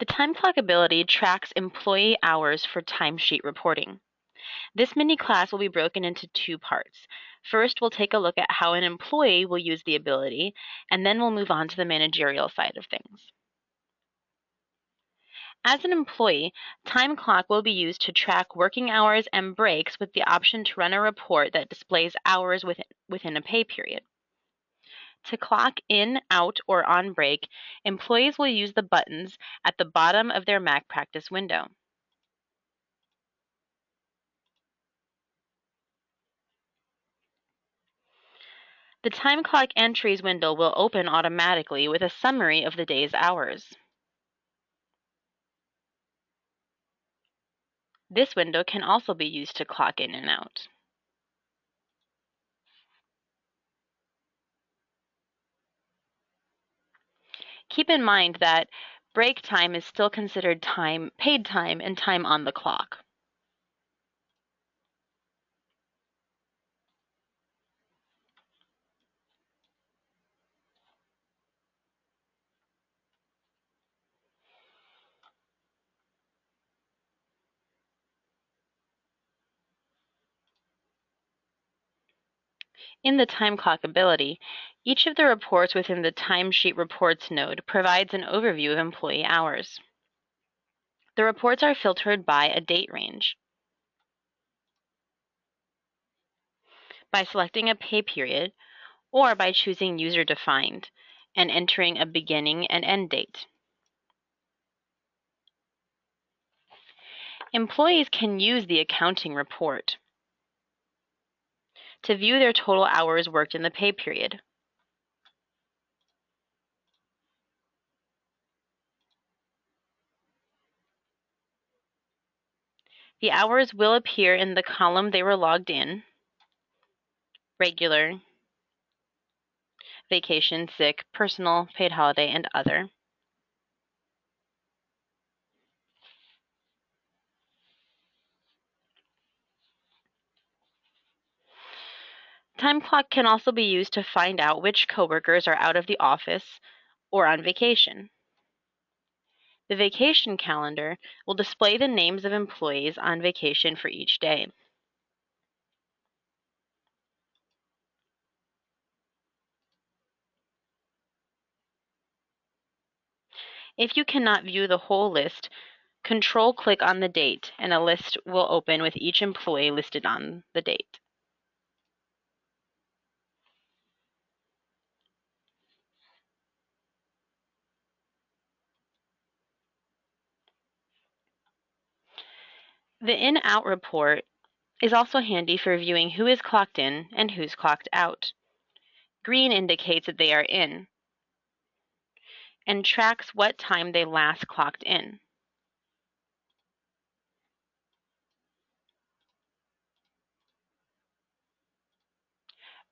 The time clock ability tracks employee hours for timesheet reporting. This mini class will be broken into two parts. First, we'll take a look at how an employee will use the ability, and then we'll move on to the managerial side of things. As an employee, time clock will be used to track working hours and breaks with the option to run a report that displays hours within a pay period. To clock in, out, or on break, employees will use the buttons at the bottom of their MacPractice window. The time clock entries window will open automatically with a summary of the day's hours. This window can also be used to clock in and out. Keep in mind that break time is still considered paid time, and time on the clock. In the time clock ability, each of the reports within the Timesheet Reports node provides an overview of employee hours. The reports are filtered by a date range. By selecting a pay period, or by choosing user-defined and entering a beginning and end date. Employees can use the accounting report to view their total hours worked in the pay period. The hours will appear in the column they were logged in: regular, vacation, sick, personal, paid holiday, and other. Time clock can also be used to find out which coworkers are out of the office or on vacation. The vacation calendar will display the names of employees on vacation for each day. If you cannot view the whole list, Control-click on the date, and a list will open with each employee listed on the date. The in-out report is also handy for viewing who is clocked in and who's clocked out. Green indicates that they are in and tracks what time they last clocked in.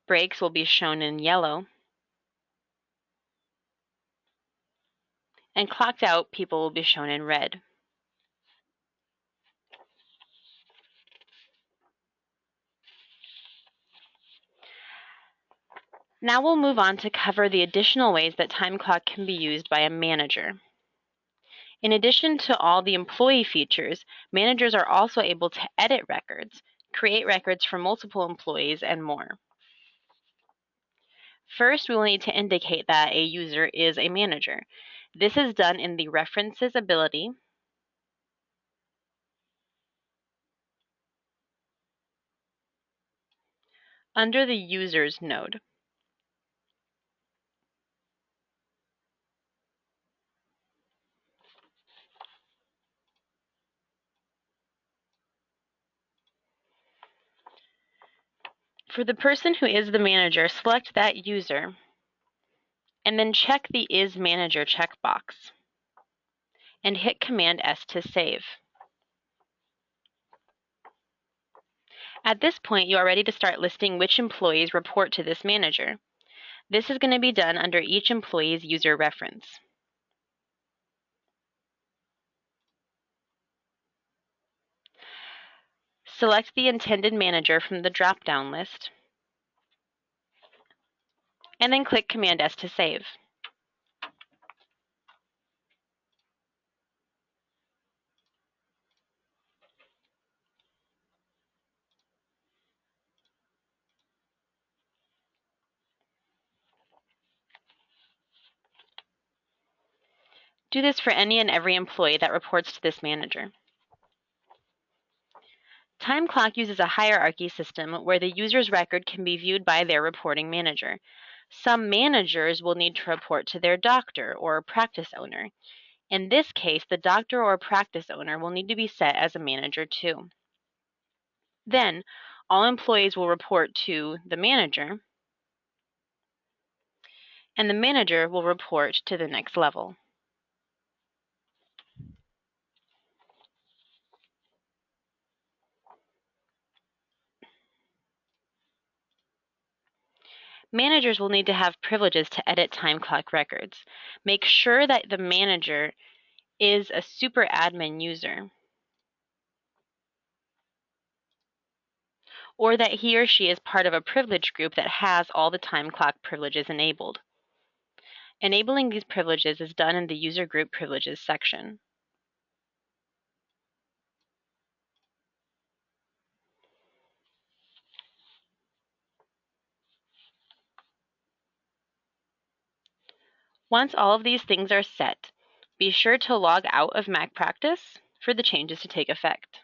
Breaks will be shown in yellow, and clocked out people will be shown in red. Now we'll move on to cover the additional ways that time clock can be used by a manager. In addition to all the employee features, managers are also able to edit records, create records for multiple employees, and more. First, we will need to indicate that a user is a manager. This is done in the References ability, under the Users node. For the person who is the manager, select that user, and then check the Is Manager checkbox, and hit Command S to save. At this point, you are ready to start listing which employees report to this manager. This is going to be done under each employee's user reference. Select the intended manager from the drop-down list, and then click Command S to save. Do this for any and every employee that reports to this manager. Time clock uses a hierarchy system where the user's record can be viewed by their reporting manager. Some managers will need to report to their doctor or practice owner. In this case, the doctor or practice owner will need to be set as a manager too. Then, all employees will report to the manager, and the manager will report to the next level. Managers will need to have privileges to edit time clock records. Make sure that the manager is a super admin user, or that he or she is part of a privilege group that has all the time clock privileges enabled. Enabling these privileges is done in the User Group Privileges section. Once all of these things are set, be sure to log out of MacPractice for the changes to take effect.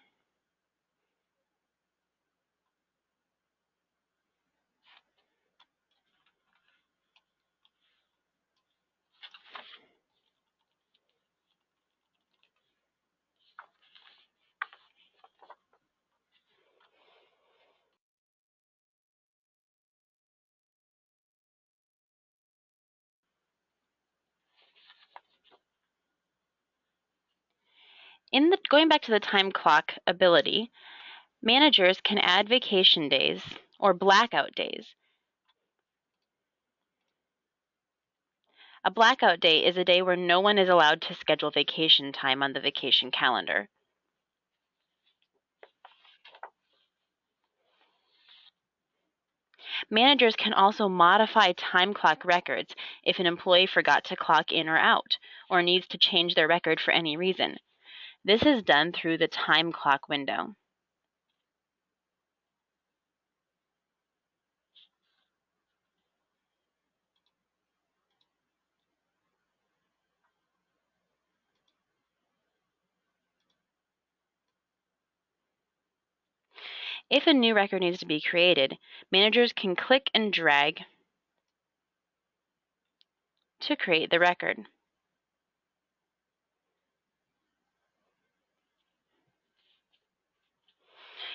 Going back to the time clock ability, managers can add vacation days or blackout days. A blackout day is a day where no one is allowed to schedule vacation time on the vacation calendar. Managers can also modify time clock records if an employee forgot to clock in or out, or needs to change their record for any reason. This is done through the time clock window. If a new record needs to be created, managers can click and drag to create the record.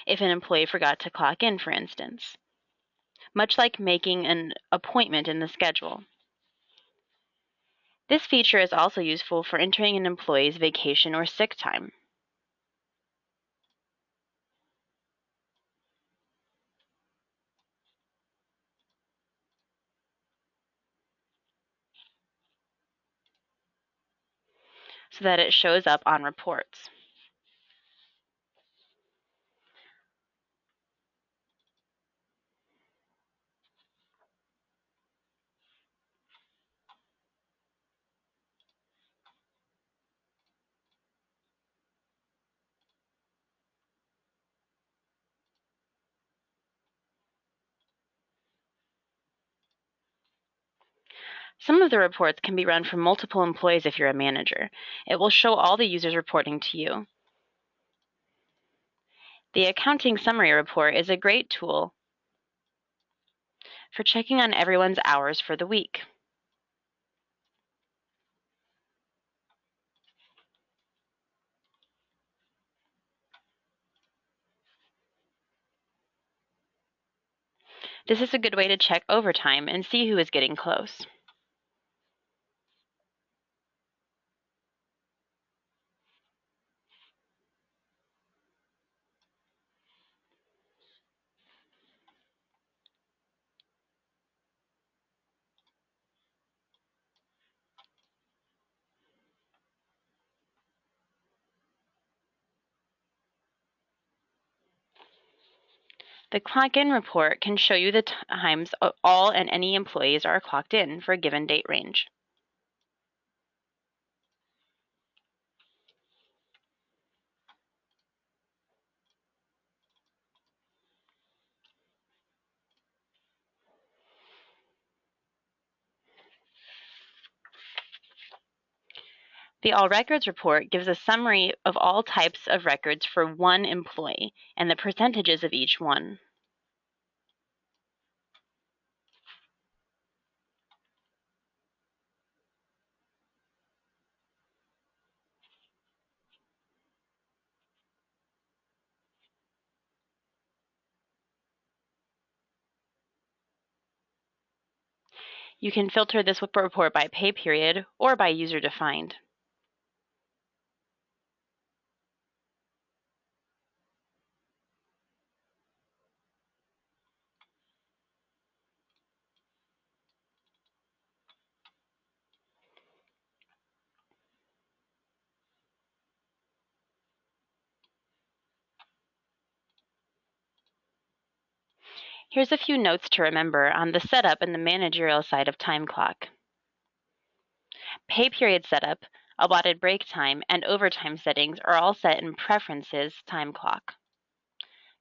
If an employee forgot to clock in, for instance, much like making an appointment in the schedule. This feature is also useful for entering an employee's vacation or sick time. So that it shows up on reports. Some of the reports can be run from multiple employees if you're a manager. It will show all the users reporting to you. The Accounting Summary Report is a great tool for checking on everyone's hours for the week. This is a good way to check overtime and see who is getting close. The Clock In report can show you the times all and any employees are clocked in for a given date range. The All Records report gives a summary of all types of records for one employee and the percentages of each one. You can filter this report by pay period or by user defined. Here's a few notes to remember on the setup and the managerial side of time clock. Pay period setup, allotted break time, and overtime settings are all set in Preferences time clock.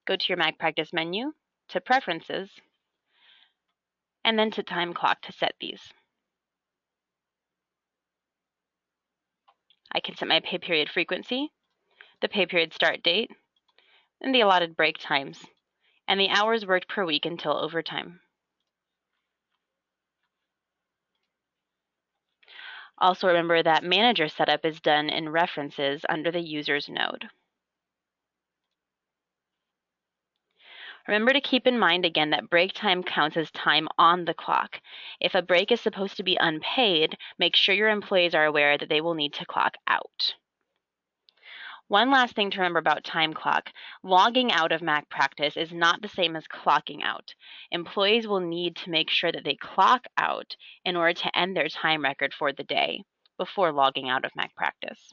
Go to your MacPractice menu, to Preferences, and then to Time Clock to set these. I can set my pay period frequency, the pay period start date, and the allotted break times, and the hours worked per week until overtime. Also remember that manager setup is done in References under the Users node. Remember to keep in mind again that break time counts as time on the clock. If a break is supposed to be unpaid, make sure your employees are aware that they will need to clock out. One last thing to remember about time clock, logging out of MacPractice is not the same as clocking out. Employees will need to make sure that they clock out in order to end their time record for the day before logging out of MacPractice.